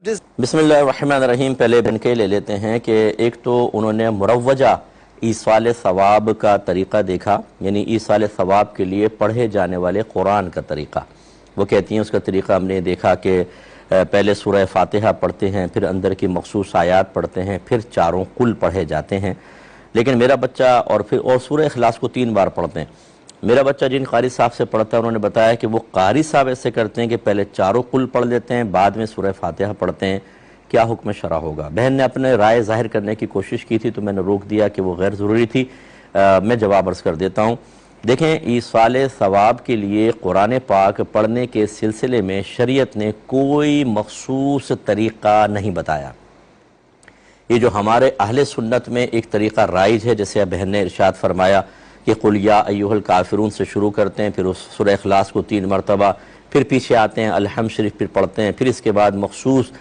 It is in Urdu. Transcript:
بسم اللہ الرحمن الرحیم. پہلے بن کے لے لیتے ہیں کہ ایک تو انہوں نے مروجہ ایصال ثواب کا طریقہ دیکھا، یعنی ایصال ثواب کے لیے پڑھے جانے والے قرآن کا طریقہ. وہ کہتی ہیں اس کا طریقہ ہم نے دیکھا کہ پہلے سورہ فاتحہ پڑھتے ہیں، پھر اندر کی مخصوص آیات پڑھتے ہیں، پھر چاروں کل پڑھے جاتے ہیں. لیکن میرا بچہ اور سورہ اخلاص کو 3 بار پڑھتے ہیں. میرا بچہ جن قاری صاحب سے پڑھتا ہے انہوں نے بتایا کہ وہ قاری صاحب ایسے کرتے ہیں کہ پہلے چاروں کل پڑھ لیتے ہیں، بعد میں سورہ فاتحہ پڑھتے ہیں. کیا حکم شرع ہوگا؟ بہن نے اپنے رائے ظاہر کرنے کی کوشش کی تھی تو میں نے روک دیا کہ وہ غیر ضروری تھی. میں جواب عرض کر دیتا ہوں. دیکھیں، ایصال ثواب کے لیے قرآن پاک پڑھنے کے سلسلے میں شریعت نے کوئی مخصوص طریقہ نہیں بتایا. یہ جو ہمارے اہل سنت میں ایک طریقہ رائج ہے، جیسے بہن نے ارشاد فرمایا کہ قل یا ایھا الکافرون سے شروع کرتے ہیں، پھر اس سورہ اخلاص کو 3 مرتبہ، پھر پیچھے آتے ہیں الحمد شریف پھر پڑھتے ہیں، پھر اس کے بعد مخصوص